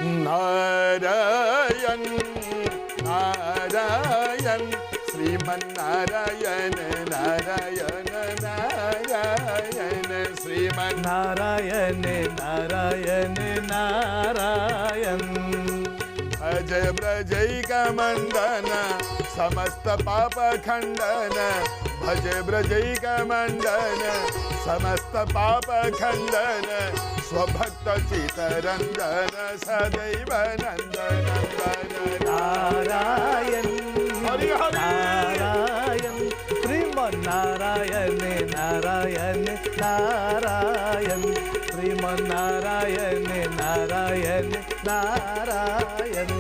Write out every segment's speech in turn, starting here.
नारायण नारायण श्रीमन्नारायण नारायण नारायण श्रीमन्नारायण नारायण नारायण भज ब्रजैक मंदन समस्त पाप खंडन भज ब्रजैक मंदन समस्त पाप खंडन स्वभक्त चितरंजन सदैव नंदन नारायण हरि हरि नारायण श्रीमन्नारायण नारायण नारायण श्रीमन्नारायण नारायण नारायण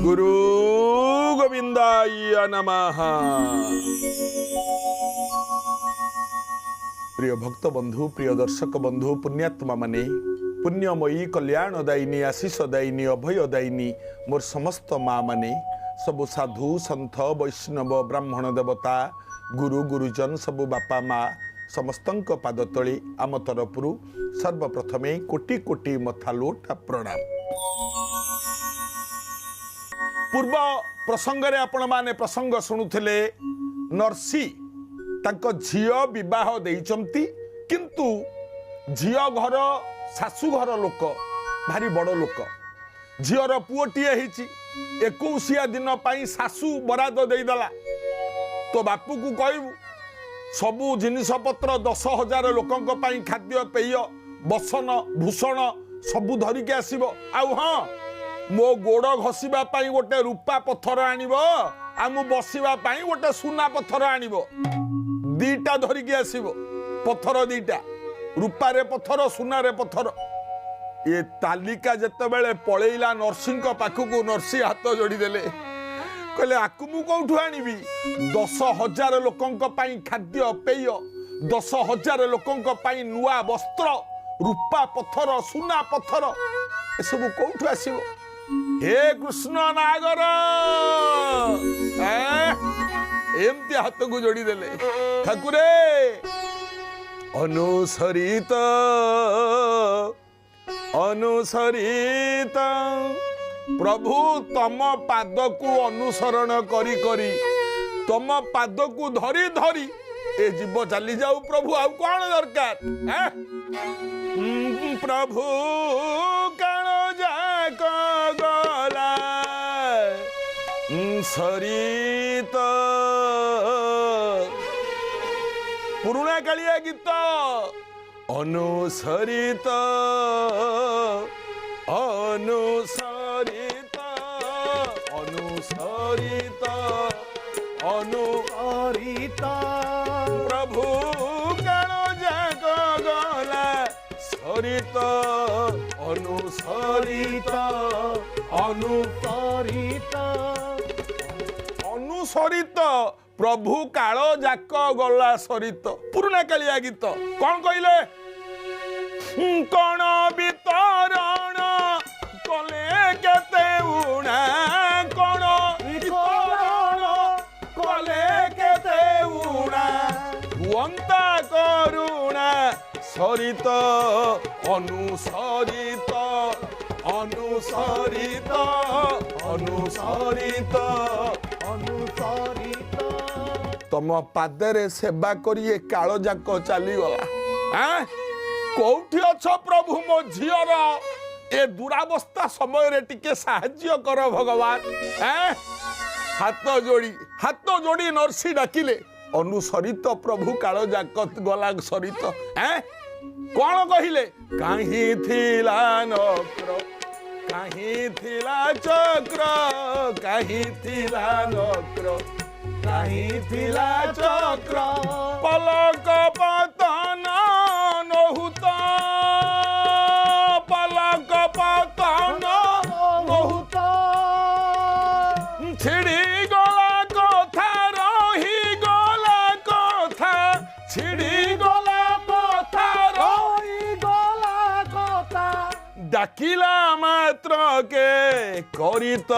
गुरु गोविंदाय नमः। प्रिय भक्त बंधु प्रिय दर्शक बंधु पुण्यात्मा माने पुण्यमयी कल्याणदायिनी आशीषदायिनी अभयदायिनी मोर समस्त माँ माने सबु साधु सन्थ वैष्णव ब्राह्मण देवता गुरु गुरुजन सबु बापा माँ समस्तंक पाद तले आम तरफरु सर्वप्रथमे कोटि कोटि मथालोट प्रणाम। पूर्व प्रसंग रे आपण माने प्रसंग शुणुथिले नरसी तांको झियो विवाह देइचंती किंतु झियो घर सासु घर लोक भारी बड़ लोक झियर पुओटीए हिची 21 दिन पाई सासु बराद देदेला तो बापू को कहबू सबू जिनिस पत्र 10,000 लोकंक पाई खाद्य पेय बसन भूषण सबू धरिके आसीबो आउ हाँ मो गोड़ घसीबा पाई गोटे रूपा पत्थर आनिबो आ मु बसीबा पाई गोटे सुना पत्थर आनिबो दीटा धरिके आसीबो पत्थर दीटा रूपारे पत्थर सुनारे पत्थर ये तालिका जेतेबेले पळेइला नरसिंह पाखकू नरसी हाथ जोड़ी देले कहले आकु मु कोठु आनिबी 10,000 लोकंक पाई खाद्य पेय 10,000 लोकंक पाई नुआ वस्त्र रूपा पत्थर सुना पत्थर ए सब कोठु आसीबो हे कृष्ण नागर एमती हाथ को जोड़ी देले ठाकुरे अनुसरित अनुसरित प्रभु तम पाद को अनुसरण करी करी तम पाद को धरी धरी ए जीव चली जाऊ प्रभु आउ कौन दरकार प्रभु कण जाक गला सरित पुरुणा कालिया गीत अनुसरित अनुसरित अनुसरित अनुसरित प्रभु कण जाग गला सरित अनुसरित अनुसरित अनुसरित प्रभु काल जाक गला सरित पुराना कालिया गीत कौन कहले कौन वितरण कले केते उणा कौन वितरण कले केते उणा हुअंता करुणा सरित अनुसरित अनुसरित अनुसरित अनुसरित तम पादरे सेवा करिए काल जाक चली गला कौठी अछ प्रभु मो झियर ए दुरावस्था समय रे टिके साहाय्य कर भगवान हाथ जोड़ी नरसी डाकिले अनुसरित प्रभु काल जाक गला सरित कौन कहिले काहे थिला नक्र काहे थिला चक्र काहे थिला नक्र काहे थिला चक्र पलक पतन नहुत पलक पतन नहुत छिड़ी गला कथा रही गला कथा छिड़ी गला कथा रही गला कथा डाकिला मात्र के करित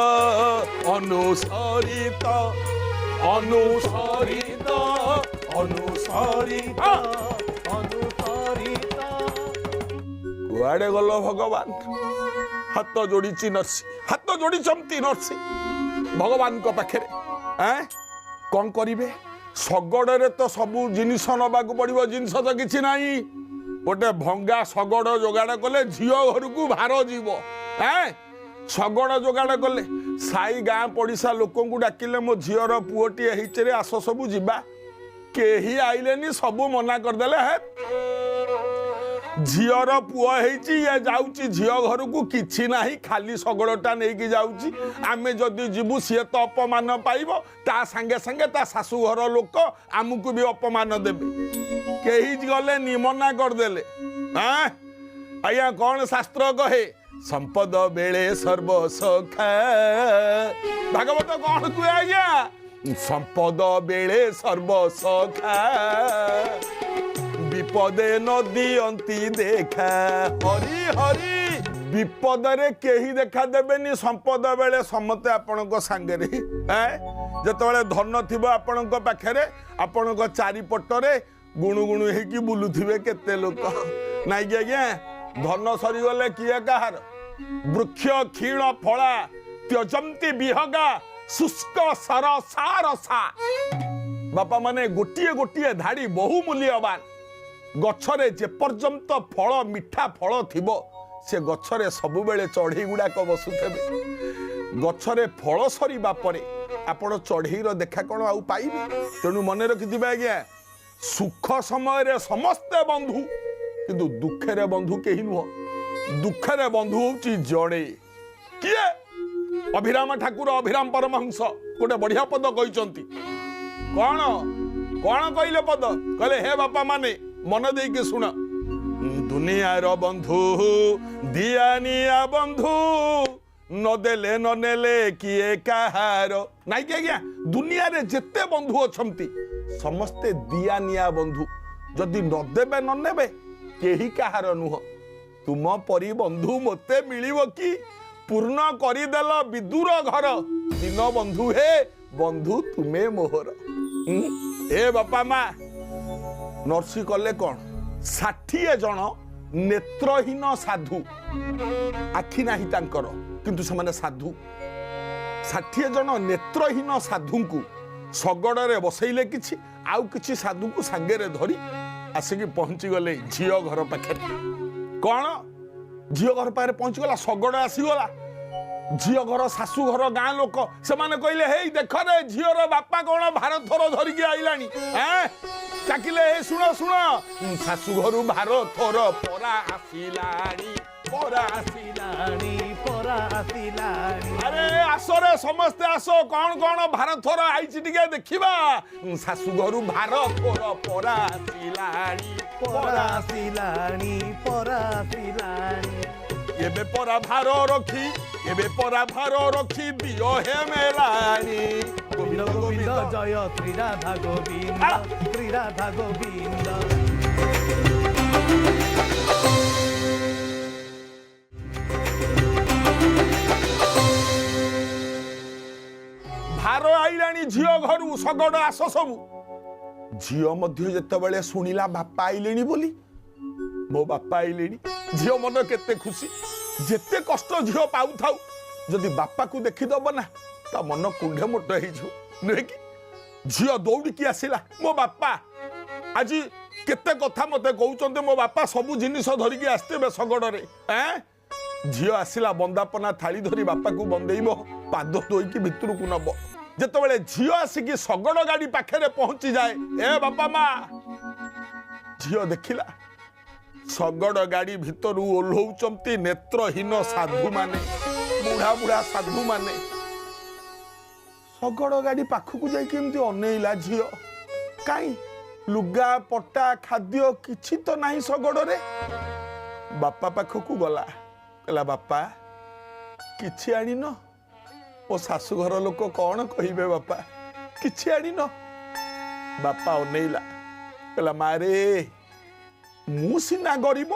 अनुसरित अनुसरित अनुसरित अनुसरित कुआडे गलो भगवान हाथ जोड़ी नरसी हाथ जोड़ी नरसी भगवान को पाखे कौन करिवे शगड़े तो सबू जिनिस नवाक पड़ो जिनस तो किसी ना गोटे भंगा शगड़ जोगाड़ कले झील घर को भार जीव शगड़ जोगाड़ कले साई गाँ पड़िशा लोक डाकिले मो झीर पुओटी होइचे आस सबू जीवा केही आइलेनी सबू मना करदेले है झीर पुओ होइची ये जाउची झील घर को किछि नाही खाली शगड़टा नेकी जाउची आमे जदि जीवु सी तो अपमान पाइबो ता संगे संगे ता सासू घर लोक आमको भी अपमान देबे केही गले निमना करदेले आया कौन शास्त्र कहे संपद बेले सर्व सखा भागवत कौन कहे आज्ञा संपद बेले सर्व सखा विपदे न दियंती देखा हरि हरि विपदरे केही देखा देबेनी संपद बेले समते आपणक सांगरे जेतेबेले धन थिबो आपणक पाखरे आपणक चारिपटरे गुणु गुणु हेकी बुलुथिबे केते लोक नाइ कि आज्ञा धन सरीगले किए कहार वृक्ष क्षीण फला त्यजंती विहगा शुष्क सर सारसा बापा माने गोटिए गोटिए धाड़ी बहु मूल्यवान गछरे जे पर्यंत फल मिठा फल थिबो से गछरे सबु बेले चढ़ई गुड़ाक बसुथेबे गछरे फल सरीबा परे आपण चढ़ईर देखा कोन आउ पाइबे तेणु मने रखिथिबे आज्ञा सुख समय रे समस्ते बंधु किंतु दुखे रे बंधु केही नुह दुखे रे बंधु होची जड़े किए अभिराम ठाकुर अभिराम परमहंस गोटे बढ़िया पद कहिसंती कौन कौन कहले पद कहले हे बापा माने मन दे के सुन दुनिया रो बंधु दियानिया बंधु न देले न नेले किए कहार नाइ कि आज्ञा दुनिया रे जेते बंधु अछंती समस्ते दियानिया बंधु जदि न देबे न नेबे केही कहार नुह तुम परी बंधु मते मिलिबो कि पूर्ण करिदेल विदुर घर दिन बंधु हे बंधु तुमे मोहर ए बापा मा नरसी कले कौन 60 जन नेत्रहीन साधु आखि नाही तांकर किंतु से माने साधु 60 जन नेत्रहीन साधु को शगड़े बसैले किछि आउ किछि साधु को सांगेरे धरी आसिकी पहुंची गले झियो घर पाखे कौन झियो घर पाखे पहुंची गला शगड़ आसीगला झियो घर शाशु घर गाँ लोक से माने कहले हे देख रे झियोर बापा कौन भार थोर धरिकी आइलानी चाकिले हे सुनो सुनो शाशु घर भार थोर परा आसिलानी अरे आसो रे समस्ते आसो कौन कौन भार थोर आईची टिके देखिबा शाशु घर भार थोर परा आसिलानी एबे परा भार रखी दियो हे मेलानी गोविंद गोविंद जय श्री राधा गोविंद भार आइलानी झियो घरु शगड़ आस सबू झियो मध्य जेतेबेले सुनिला बापा आइलेनी बोली मो बापा आइलेनी झियो मन केते खुशी जेते कष्ट झियो पाउ थाउ जदि बापा को देखि दब ना ता मन कुंढे मोट हे छु नै कि झियो दौड़ी की आसिला मो बापा आज केते कथा मते कहउचंते मो बापा सबु जिनिस धरि की आस्ते शगड़ रे झियो आसिला बंदापना थाली धरी बापा को बंदेइबो पाद धोई भितर को नब जेतेबेले झियो आसिकी शगड़ गाड़ी पाखे पहुंची जाए ए बापा मा झियो देखिला शगड़ गाड़ी भितर ओह्लौचंती नेत्रहीन साधु माने बुढ़ा बुढ़ा साधु माने शगड़ गाड़ी पाखक जाई केमती अनेइला झियो काई लुगा पट्टा खाद्य किछि तो नाही शगड़ रे बापा पाखक गला कहला बापा किछि आनिन ओ शाशु घर लोक कौन कहिबे बापा किछि आनिन बापा अनेइला कहला मारे मु सिना गरीब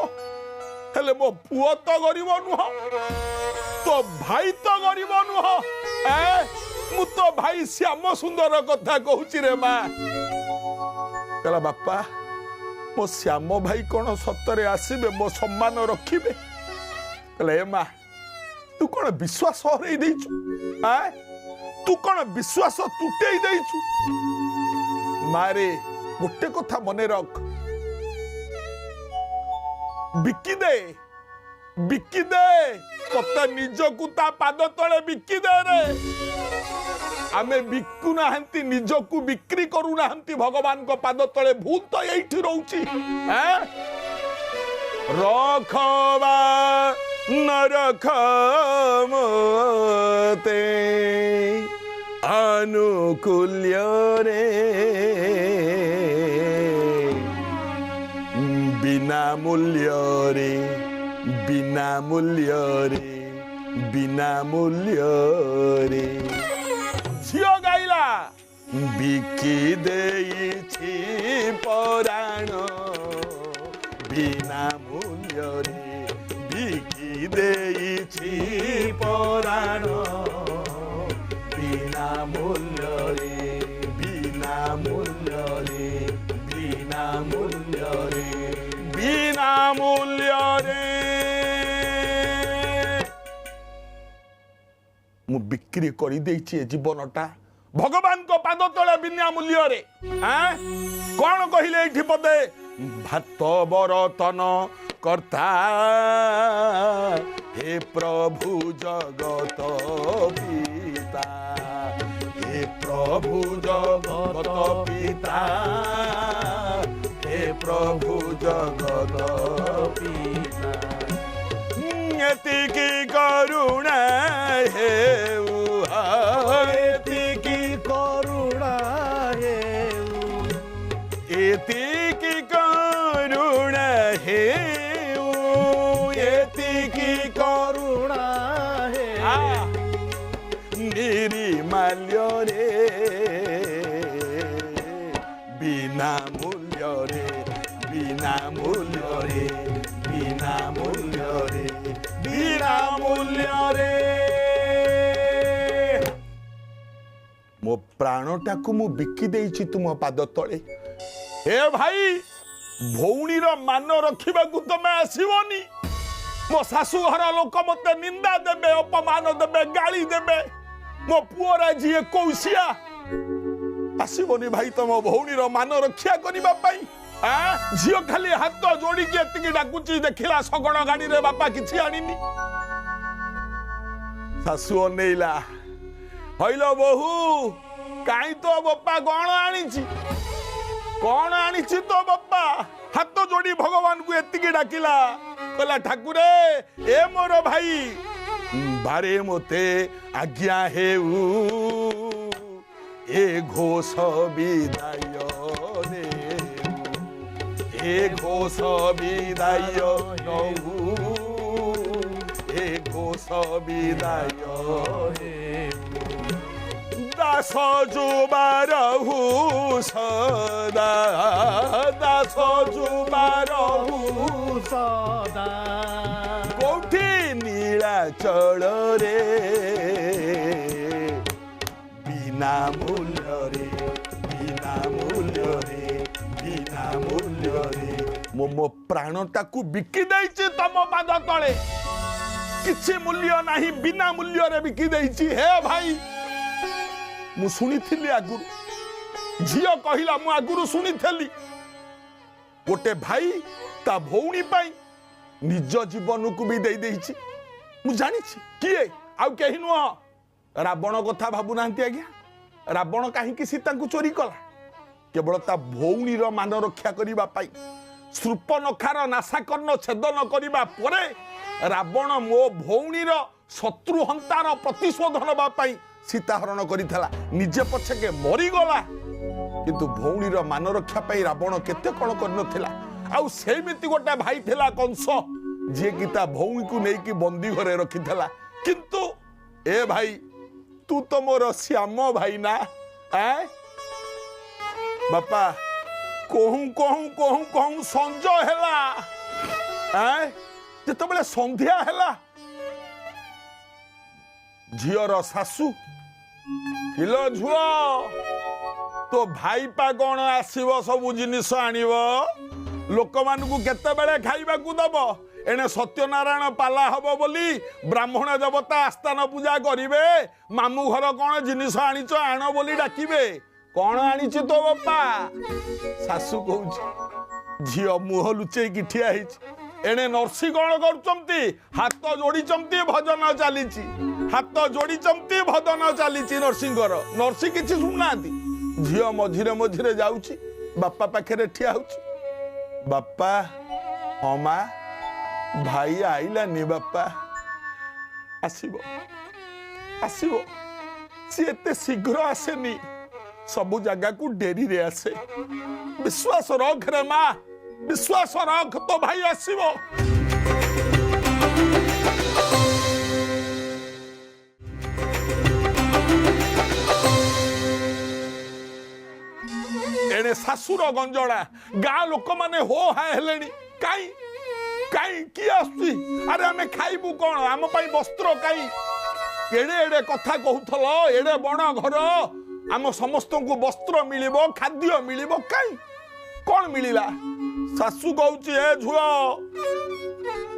हेले मो पुओ तो गरीब नुह तो भाई तो गरीब नुह मु तो भाई श्याम सुंदर कथा कहूची रे माँ कहला बापा मो श्याम भाई कौन सतरे आसबे मो सम्मान रखिबे कहला ए माँ तू कौन विश्वास हरई देइछु तू कौन विश्वास तुटेई देइछु मारे गोटे कथा मने रख बिकी दे तते निजकू ता पाद तले बिकी दे रे आमे बिकु नाहंती निजकू बिक्री करू नाहंती भगवान को पाद तले भूल तो एठी रहउची रखवा न रख मोते अनुकूल्य रे बिना मूल्य रे बिना मूल्य रे झियो गाइला बिकी देइछि पराण बिना मूल्य रे बिकी देइछि पराण बिना मूल्य रे बिना मूल्य रे बिना मूल्य रे बिना मूल्य रे मु बिक्री करी देइछि जीवनटा भगवान को पाद तले बिना मूल्य रे कौन कहिले एठी पदे भात बरतन कर्ता हे प्रभु जगत पिता हे प्रभु जगत पिता हे प्रभु जगत पिता एतिकी करुणा हे एतिकी करुणा हे एतिकी करुणा हे एतिकी करुणा हे निर्माल्य रे बिना मूल्य रे बिना मूल्य रे बिना मूल्य रे बिना मूल्य रे मो प्राणटाकू मु बिकी देइछि तुम पाद तले हे भाई भौणीर मान रखिबाकू तमे आसीबनी मो शाशु घर लोक मते निंदा देबे अपमान देबे गाली देबे मो पुअरा जी 21 आसीबनी भाई तुम भौणीर मान रक्षा करिबा पाई झियो खाली हाथ जोड़ी के एतिकी डाकुची देखिला सगण गाड़ी रे बापा किछि आनिनी शाशु अनेइला हइलो बहु काई तो बापा कौन आनीची तो बापा हाथ जोड़ी भगवान को एतिकी डाकिला कहला ठाकुरे ए मोर भाई बारे मोते आज्ञा हेउ ए घोष विदाय रे ए घोष विदाय नहु ए घोष विदाय दास जुबारहु सदा दास जुबारहु सदा कोठी नीलाचल रे बिना मूल्य रे बिना मूल्य रे बिना मूल्य रे मो प्राणटाकू बिकी देइछि तम पाद तले किछि मूल्य नाही बिना मूल्य रे बिकी देइछि हे भाई मु सुनी आगुरु झियो कहिला मु आगुरु सुनी गोटे भाई ता भौणी पाई निज जीवन को भी दे देइछि मु जानि किए आउ केही नुह रावण कथा भाबु नांती आज्ञा रावण काहे सीता को चोरी कला केवल ता भौणीर मान रक्षा करिबा पाई शूर्पणखार नासाकर्ण छेदन करिबा परे रावण मो भौणीर शत्रु हंतार प्रतिशोध नबा पाई सीताहरण करिथला निजे पछके मरीगला किंतु भौणीर मान रक्षा पाई रावण केते कण करनथिला आउ सेमिति गोटे भाई थिला कंस जे कि ता भौणी को नै कि बंदी घरे रखिथला किंतु ए भाई तू तो मोर श्याम भाई ना बापा कहूँ कहूँ कहूँ कहूँ संज हैला जेतबेले संध्या हैला झियर सासू किलो झुआ तो भाई पा कौन आसब सब जिनिस आनिब लोक मानू केते बेले खाइबा को दब एणे सत्यनारायण पाला हब बोली ब्राह्मण देवता आस्थान पूजा करिवे मामू घर कौन जिनिस आनिच आण बोली डाकिबे कौन आनिच तो बापा सासू कहूची झियो मुह लुचेई कि ठिया ହେଇଛି एणे नर्सी कौन करुचंती हाथ जोड़ीचंती भजन चलीची हाथ जोड़ीचंती भजन चलीची नर्सींकर नर्सी किछि सुननांती झियो मझिरे मझिरे जाउची बापा पाखरे ठिया होची बापा अमा भाई आइलानी बापा आसीबो आसीबो सी एते शीघ्र आसेनी सबु जगह को डेरी रे आसे विश्वास रख रे माँ विश्वास रख तो भाई आसीबो एने सासुर गंजड़ा गाँ लोक माने हो हाय हेलेनी काई काई की आसी अरे आमे खाइबू कोन आम पई वस्त्र काई एड़े एड़े कथा कहूथलो एड़े बण घर आम समस्त को वस्त्र मिलिबो खाद्य मिलिबो काई कोन मिलिला सासू कहूची ए झुआ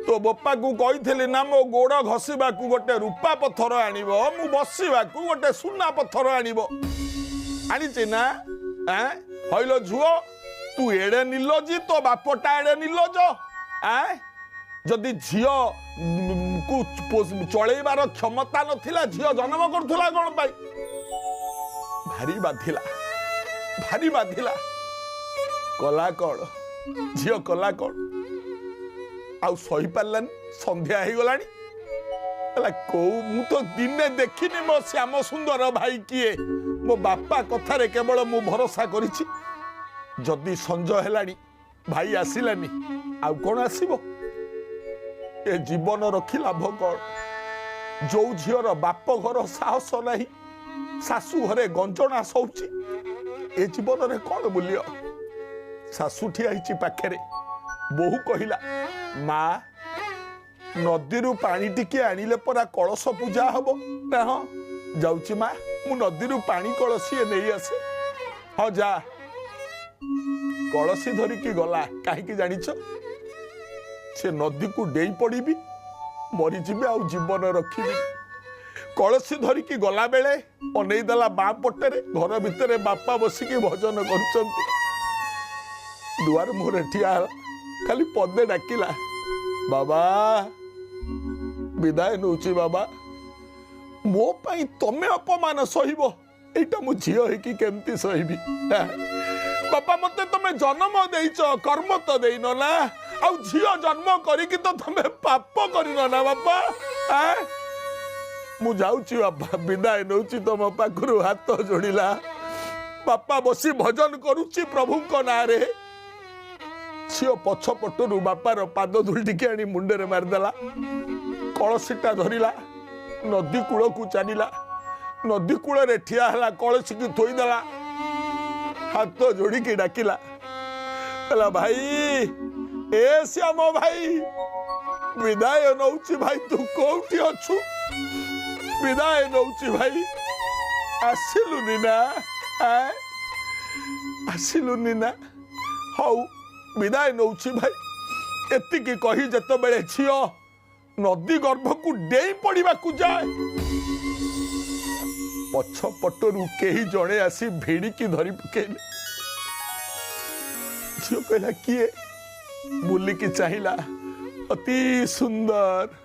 तो बापा को कही ना मो गोड़ घसीबा को गोटे रूपा पत्थर आनिबो मु बसीबा को गोटे सुना पत्थर आनिबो आनिचे ना हइलो झुओ तू एड़े निलोजी तो बापटा एड़े निलोज जदि झियो को चलैबार क्षमता नथिला झियो जन्म करथुला कोन पाई भारी बाधिला कला कौन झियो कला कौन आउ सही पारलानी संध्या हो गलानी को मु तो दिने देखिनी मो श्याम सुंदर भाई किए मो बापा कथारे केवल मु भरोसा करिछि जदि संज हेलानी भाई आसिलानी आउ कौन आसीबो ए जीवन रखी लाभ कौन जो झीर बाप घर साहस नहीं सासू घरे गंजणा सौची ए जीवन रे कौन मूल्य सासू ठिया हिची पाखरे बहु कहिला माँ नदीरू पानी टिके आनिले परा कलश पूजा हबो ना हाँ जाउची माँ मु नदीरू पानी कलसी नहीं आसे हाँ जा कलसी धरिकी गला कहीं जानिछ से नदी को डेई पड़ी मरीजी आउ जीवन रखी कलसी धरिकी गला बेले अनेईदेला बाँ पटेरे घर भितर बापा बसिकी भजन करुचंती दुआर मुहरे ठिया खाली पदे डाकिला बाबा विदाय नौची बाबा मो पाई तमे अपमान सहिबो एटा मु झियो हेकी केमती सहिबी बापा मते तमे जन्म देइछ कर्म तो देइनो ना आउ झियो जन्म करिकी तो तमे पाप करिनो ना बापा मु जाउची बापा विदाय नौची तम पाखरु हाथ जोड़िला बापा बसी भजन करुची प्रभु को नारे झियो पछ पटरू बापार पाद धूल टिके आनी मुंडे मारिदेला कलसीटा धरिला नदी कूल को चलिला नदी कूल ठिया है कलसी की थोईदेला हाथ जोड़िकी डाकिला भाई ए श्याम भाई विदाय नौची भाई तू कोठी अच्छु विदाय नौची भाई आसिलुनी ना आसिलुनी ना हौ विदाय नौची भाई एतिकी कही जत बेले झियो नदी गर्भ को डेई पड़ा जाए पछ पटरू केही जड़े आसी भिड़िकी धरी पकेले झियो कहला किए बुलिकी चाहिला अति सुंदर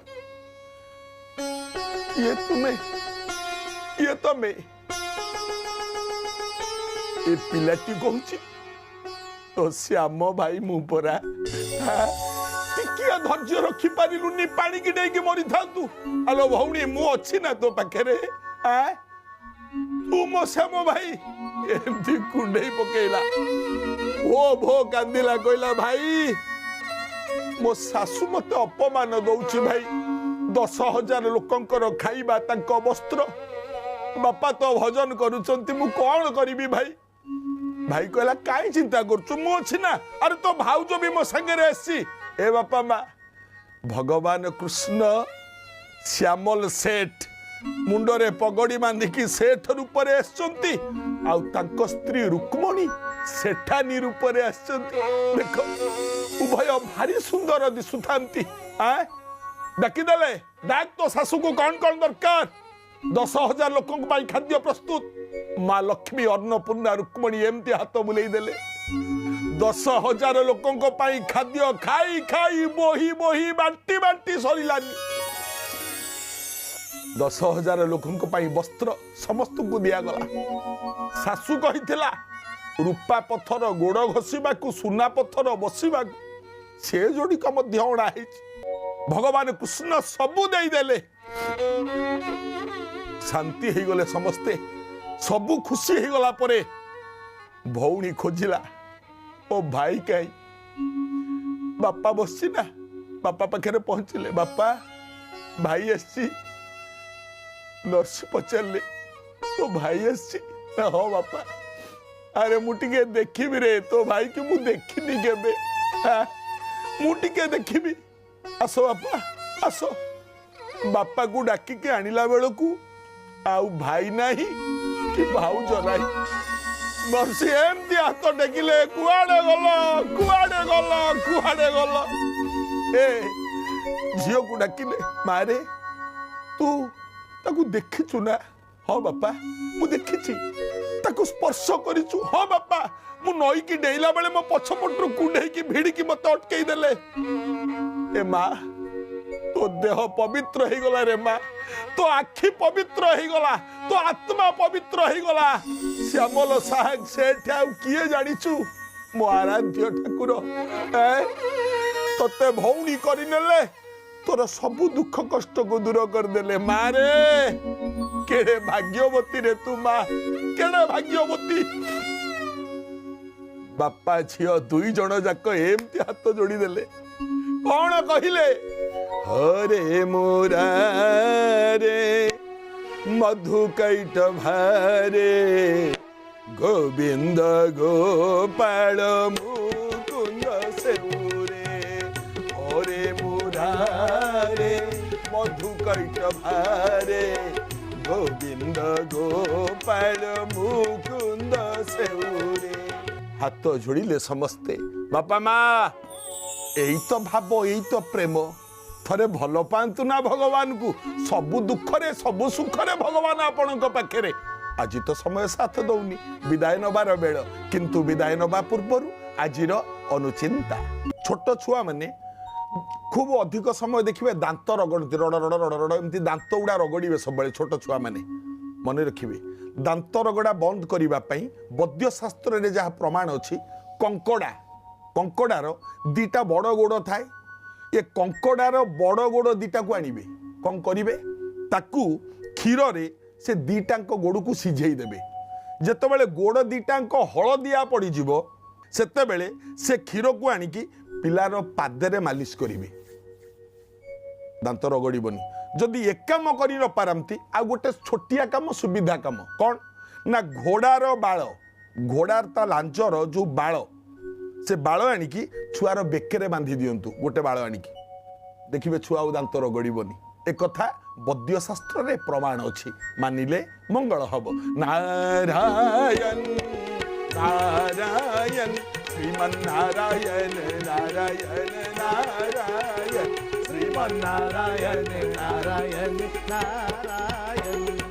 ये तुम्हें ये तमे ए पिलाटी कहूची तो श्याम भाई मु परा टिकिया धैर्य रखी पारिलुनी पानी की डेगी मरी थातु आलो भौणी मु अच्छी ना तो पाखरे तू मो श्याम भाई एमती कुंडई पकेला ओ भो कांदिला कहला भाई मो सासू मते अपमान दउची भाई 10,000 लोकंकर खाइबा तांको वस्त्र बापा तो भजन करूचंती मु कौन करिबी भाई भाई कहला काई चिंता करछु मु अछि ना अरे तो भाउज भी मो संगे रे आसी ए बापा मा भगवान कृष्ण श्यामल सेठ मुंडरे पगड़ी बांधिकी सेठ रूप रे आछंती आउ तांको स्त्री रुक्मणी सेठानी रूप रे देख उभय भारी सुंदर दिशुथांती डाकिदेले डाक तो शाशु को कौन कौन दरकार 10,000 लोकों खाद्य प्रस्तुत माँ लक्ष्मी अन्नपूर्णा रुक्मणी एमती हाथ बुले देले 10,000 लोकों खाद्य खाई खाई बोही बोही बांटी बांटी सरिलानी 10,000 लोकों वस्त्र समस्त को दिगला शाशु कही रूपा पथर गोड़ घोषा सुना पथर बसवा से जोड़िक अणा भगवान कृष्ण सबू देले शांति हो गले समस्ते सबू खुशी हो गला परे भौणी खोजिला ओ भाई कहीं बापा बसची ना बापा पाखे पहुंचले बापा भाई आसी नर्स पचारे तो भाई आसी हाँ बापा अरे मुझे देखी रे तो भाई की मु देखनी केबे मुझे देखी आसो बापा आसो बापा को डाकी के आनिला बेलू आउ भाई नहीं कि भाउज नहीं नर्सी एमती हाथ टेकिले कुआड़े गल कुआड़े गल कुआड़े गल ए झील को डाकिले मारे तू ताकू देखिचु ना हाँ बापा मु देखिची ताकू स्पर्श करिचु हाँ बापा मु नई की डेला बेले मो पछपटू कुंडे की भिड़ी की मत अटकई देले ए माँ तो देह पवित्र हो गला रे माँ तो आखि पवित्र हो गला तो आत्मा पवित्र हो गला श्यामल साहब से किए जानिचु मो आराध्य ठाकुर तते भौणी करनेले तोर सबु दुख कष्ट को दूर करदेले माँ रे केड़े भाग्यवती रे तू माँ केड़े भाग्यवती बापा झियो दुई जन जाक एमती हाथ जोड़ी देले कौन कहिले हरे मुरारे मधुकैट भारे गोविंद गोपाल मुकुंद सेऊरे हरे मुरारे मधुकैट भारे गोविंद गोपाल मुकुंद सेऊरे हाथ जोड़िले समस्ते बापा माँ यही तो भाव यही तो प्रेम थरे भल पांतु ना भगवान को सबु दुखरे सबु सुखरे भगवान आपण पाखे आज तो समय साथ दौनी विदाय नबार बेल किंतु विदाय नबा पूर्वर आज अनुचिंता छोट छुआ माने खूब अधिक समय देखिए दांत रगड़ती रड़ रड़ रड़ रड़ एमती दांत गुड़ा रगड़े सब छोट छुआ माने मन रखिए दांत रगड़ा बंद करने वैद्य शास्त्र में जहाँ प्रमाण अच्छी कंकड़ा कंकड़ार दीटा बड़ गोड़ थाए ये कंकड़ार बड़ गोड़ दीटा को आनिबे कौन करिवे ताकू क्षीर रे से दीटा गोड़ को सिझेई देबे जेतेबेले गोड़ दीटा हलदिया पड़ जिवो सेतेबेले से क्षीर को आनिकी पिलार पादरे मालिश करिवे दांत रगड़बनी जदि एक काम करि न पारंती आ गोटे छोटिया काम सुविधा काम कौन ना घोड़ार बाल घोड़ार ता लांचर जो बाल से बाल आनिकी छुआर बेकेरे बांधी दियंतु गोटे बाल आनिकी देखिए छुआ दांत रगड़बनी एक कथा वैद्य शास्त्र रे प्रमाण अछि मानिले मंगल हब नारायण नारायण श्रीमन नारायण नारायण नारायण श्रीमन नारायण नारायण नारायण